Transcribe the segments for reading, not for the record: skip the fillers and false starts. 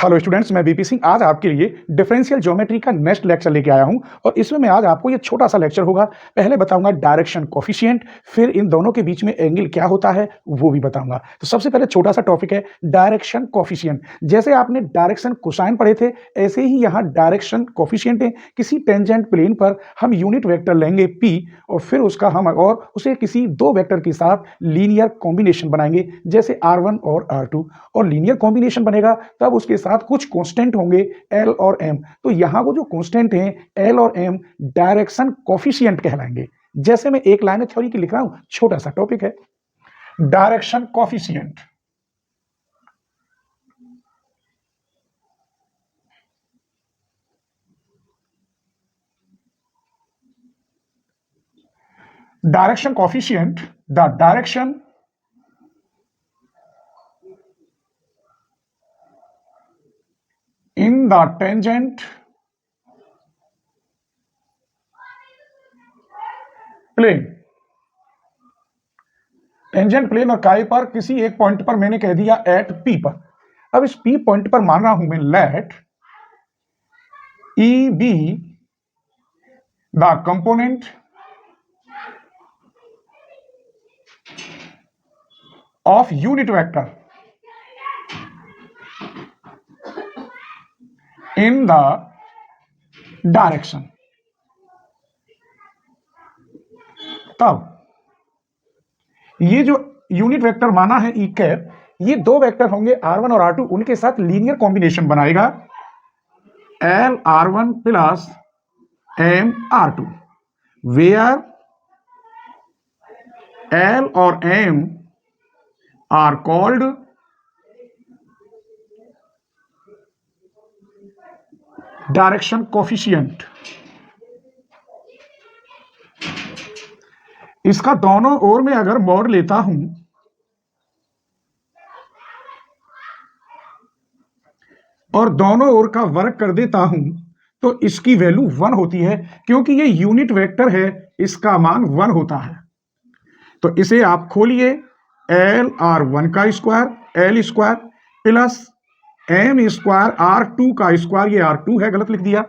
Hello students, मैं BP Singh आज आपके लिए डिफरेंशियल ज्योमेट्री का नेक्स्ट लेक्चर लेके आया हूं और इसमें मैं आज आपको ये छोटा सा लेक्चर होगा। पहले बताऊंगा डायरेक्शन कोफिशिएंट, फिर इन दोनों के बीच में एंगल क्या होता है वो भी बताऊंगा। तो सबसे पहले छोटा सा टॉपिक है डायरेक्शन कोफिशिएंट। जैसे आपने डायरेक्शन कोसाइन पढ़े थे, ऐसे ही यहाँ डायरेक्शन कोफिशिएंट है। किसी टेंजेंट प्लेन पर हम यूनिट वेक्टर लेंगे p और फिर उसका हम और उसे किसी दो वेक्टर के साथ लीनियर कॉम्बिनेशन बनाएंगे, जैसे r1 और r2। और लीनियर कॉम्बिनेशन बनेगा तब उसके साथ कुछ कांस्टेंट होंगे L और M। तो यहां वो जो कांस्टेंट हैं L और M डायरेक्शन कोफिशिएंट कहलाएंगे। जैसे मैं एक लाइन थ्योरी की लिख रहा हूं, छोटा सा टॉपिक है direction coefficient. Direction coefficient, the direction in the tangent plane। Tangent plane और काय पर किसी एक पॉइंट पर मैंने कह दिया एट P पर। अब इस P पॉइंट पर मान रहा हूं मैं let E be the component of unit vector in the direction. तब ये जो यूनिट वेक्टर माना है ई कैप, ये दो वेक्टर होंगे r1 और r2, उनके साथ लीनियर कॉम्बिनेशन बनाएगा l r1 plus m r2, where l और m are called direction coefficient. इसका दोनों ओर में अगर मोड़ लेता हूं और दोनों ओर का वर्क कर देता हूं तो इसकी वैल्यू 1 होती है, क्योंकि ये यूनिट वेक्टर है, इसका मान 1 होता है। तो इसे आप खोलिए, एल आर वन का square L square plus M square R two का स्क्वायर, ये r2 है, गलत लिख दिया,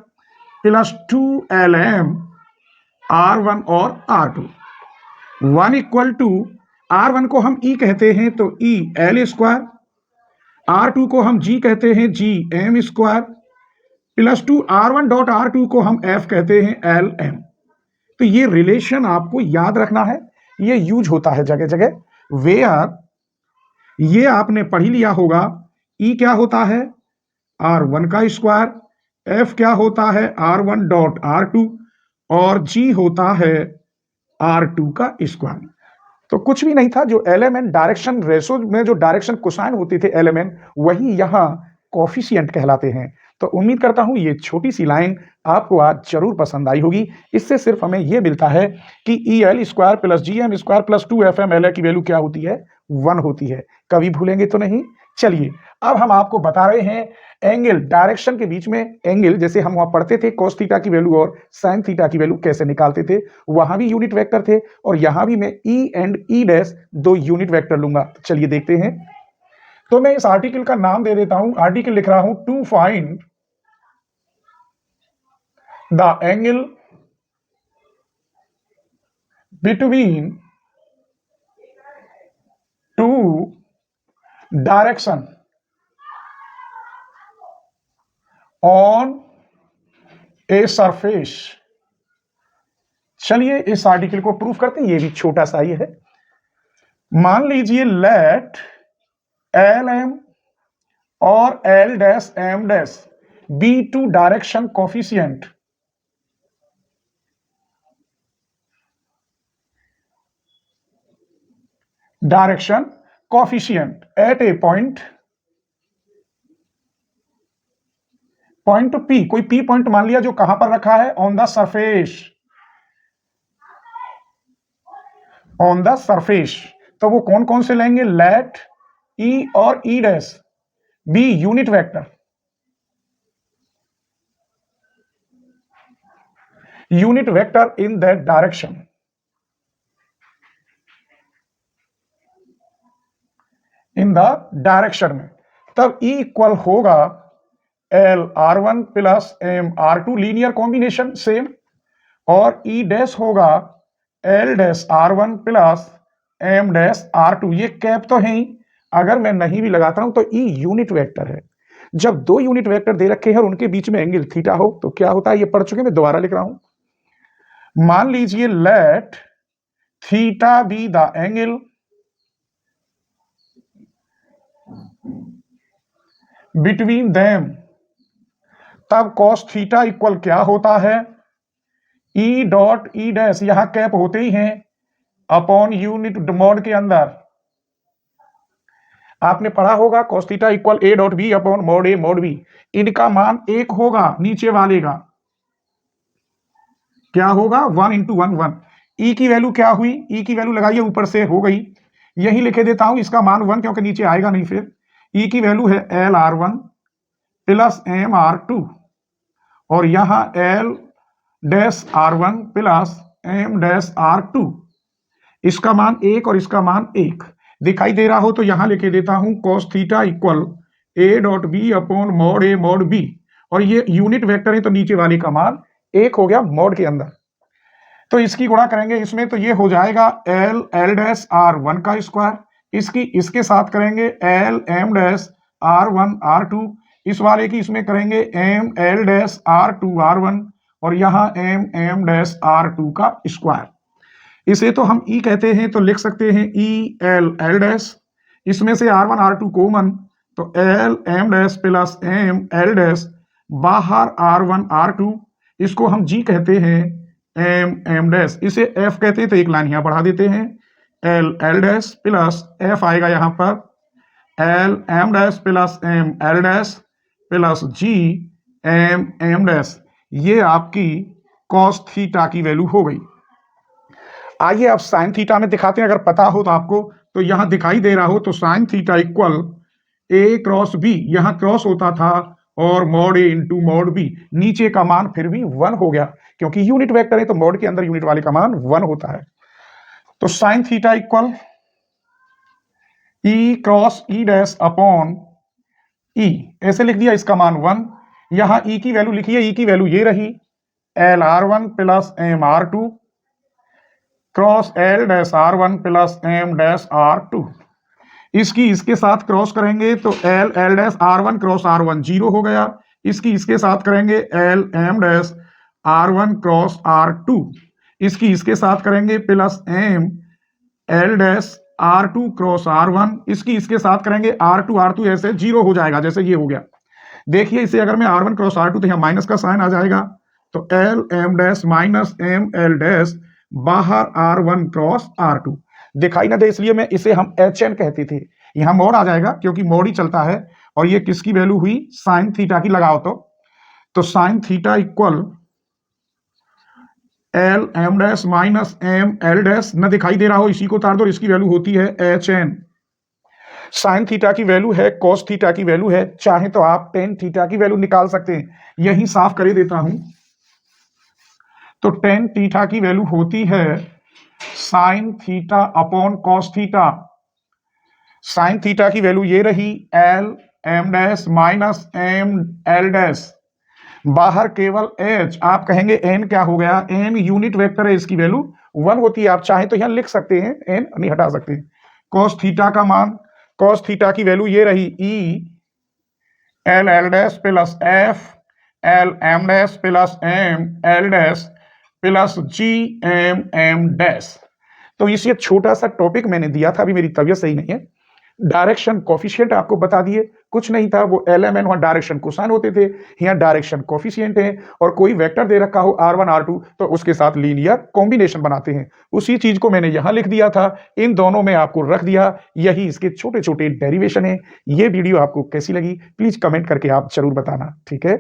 प्लस 2lm r1 और r2। 1 इक्वल टू r1 को हम e कहते हैं तो e l स्क्वायर, r2 को हम g कहते हैं g m square, plus 2 r1 dot r2 को हम f कहते हैं l m। तो ये रिलेशन आपको याद रखना है, ये यूज होता है जगह जगह। वेयर ये आपने पढ़ ही लिया होगा, E क्या होता है r1 का स्क्वायर, F क्या होता है r1 डॉट r2 और G होता है r2 का स्क्वायर। तो कुछ भी नहीं था, जो एलिमेंट डायरेक्शन रेशो में जो डायरेक्शन कोसाइन होते थे एलिमेंट, वही यहां कोफिशिएंट कहलाते हैं। तो उम्मीद करता हूं ये छोटी सी लाइन आपको आज जरूर पसंद आई होगी। इससे सिर्फ हमें यह मिलता है कि E L square plus G M square plus 2fm L की वैल्यू क्या होती है, 1 होती है। कभी भूलेंगे तो नहीं। चलिए अब हम आपको बता रहे हैं एंगल डायरेक्शन के बीच में एंगल, जैसे हम वहां पढ़ते थे cos थीटा की वैल्यू और sin थीटा की वैल्यू कैसे निकालते थे, वहां भी यूनिट वेक्टर थे और यहां भी मैं E एंड E डैश दो यूनिट वेक्टर लूंगा। तो चलिए देखते हैं। तो मैं इस आर्टिकल का नाम दे देता हूं, आर्टिकल लिख रहा हूं to find the angle between two direction on a surface. चलिए इस आर्टिकल को प्रूफ करते हैं, ये भी छोटा सा ही है। मान लीजिए लेट एल एम और L dash M dash be two direction coefficient direction coefficient at a point P, कोई P पॉइंट मान लिया जो कहां पर रखा है, on the surface, on the surface. तो वो कौन कौन से लेंगे, लेट E और E dash be unit vector, unit vector in that direction, in the direction में। तब E इक्वल होगा L R one plus M R two, linear combination same, और ई डैश होगा L dash R one plus M dash R two. ये cap तो है ही, अगर मैं नहीं भी लगाता हूं तो ई यूनिट वेक्टर है। जब दो यूनिट वेक्टर दे रखे हैं और उनके बीच में एंगल थीटा हो तो क्या होता है, ये पढ़ चुके, मैं दोबारा लिख रहा हूं। मान लीजिए let theta be the angle between them, तब कॉस थीटा इक्वल क्या होता है, ई डॉट ई डैश, यहां कैप होते ही हैं, अपॉन यूनिट मॉड के अंदर आपने पढ़ा होगा cos theta equal A dot B upon mod A mod B. इनका मान एक होगा, नीचे वाले का क्या होगा, 1 इंटू 1 1। ई की वैल्यू क्या हुई, ई की वैल्यू लगाइए, ऊपर से हो गई, यही लिखे देता हूं, इसका मान 1 क्योंकि नीचे आएगा नहीं। फिर ई की वैल्यू है L R one plus M R two, और यहां L dash R one plus M dash R two, इसका मान 1 और इसका मान 1 दिखाई दे रहा हो तो यहां लिखे देता हूं cos theta equal A dot B upon mod A mod B, और ये यूनिट वेक्टर है तो नीचे वाले का मान 1 हो गया मॉड के अंदर। तो इसकी गुणा करेंगे इसमें तो ये हो जाएगा L L dash R one का स्क्वायर, इसकी इसके साथ करेंगे L M dash R one R two, इस वाले की इसमें करेंगे M L dash R two R one, और यहां M M dash R two का स्क्वायर। इसे तो हम ई कहते हैं तो लिख सकते हैं ई एल एल डैश, इसमें से R one R two common, तो L M dash plus M L dash, बाहर आर वन आर टू, इसको हम जी कहते हैं, एम एम डैश, इसे एफ कहते हैं तो एक लाइन यहां बढ़ा देते हैं, L L dash plus F आएगा यहां पर L M dash plus M L dash plus G M M dash. ये आपकी कॉस थीटा की वैल्यू हो गई। आइए अब साइन थीटा में दिखाते हैं, अगर पता हो तो आपको, तो यहां दिखाई दे रहा हो तो साइन थीटा इक्वल ए क्रॉस बी, यहां क्रॉस होता था और मॉड ए इंटू मॉड बी, नीचे का मान फिर भी 1 हो गया क्योंकि यूनिट वेक्टर है तो मॉड के अंदर यूनिट वाले का मान 1 होता है। तो साइन थीटा इक्वल ई क्रॉस ई डैश अपॉन ई, ऐसे लिख दिया, इसका मान 1। यहां ई की वैल्यू लिखिए, ई की वैल्यू ये रही L R one plus M R two cross L dash R one plus M dash R two, इसकी इसके साथ क्रॉस करेंगे तो L L dash R one cross R one 0 हो गया, इसकी इसके साथ करेंगे L M dash R one cross R two, इसकी इसके साथ करेंगे plus M L dash R two cross R one, इसकी इसके साथ करेंगे आर टू ऐसे 0 हो जाएगा, जैसे ये हो गया। देखिए इसे अगर मैं R one cross R two तो यहाँ माइनस का साइन आ जाएगा, तो L M dash minus M L dash, बाहर R one cross R two, दिखाई ना दे इसलिए मैं इसे हम एच एन कहते थे, यहां मोड आ जाएगा क्योंकि मोड ही चलता है। और ये किसकी वैल्यू हुई, साइन थीटा की लगाओ तो sine theta equal L M dash minus M L dash, न दिखाई दे रहा हो इसी को उतार दो, इसकी वैल्यू होती है एच एन। साइन थीटा की वैल्यू है, कॉस थीटा की वैल्यू है, चाहे तो आप टेन थीटा की वैल्यू निकाल सकते हैं, यही साफ कर देता हूं। तो टेन थीटा की वैल्यू होती है sine theta upon cos theta. Sine theta की वैल्यू ये रही L M dash minus M L dash, बाहर केवल एच, आप कहेंगे एन क्या हो गया, एन यूनिट वेक्टर है, इसकी वैल्यू 1 होती है, आप चाहे तो यहां लिख सकते हैं, एन नहीं हटा सकते। कॉस थीटा का मान, कॉस थीटा की वैल्यू ये रही E L L dash plus F L M dash plus M L dash plus G M M dash. तो इसे छोटा सा टॉपिक मैंने दिया था, अभी मेरी तबीयत सही नहीं है, डायरेक्शन कोफिशिएंट आपको बता दिए, कुछ नहीं था वो एलएमएन, वहां डायरेक्शन कोसाइन होते थे, यहाँ डायरेक्शन कोफिशिएंट है, और कोई वेक्टर दे रखा हो R1 R2 तो उसके साथ लीनियर कॉम्बिनेशन बनाते हैं, उसी चीज को मैंने यहां लिख दिया था, इन दोनों में आपको रख दिया, यही इसके छोटे छोटे डेरिवेशन है। ये वीडियो आपको कैसी लगी प्लीज कमेंट करके आप जरूर बताना, ठीक है।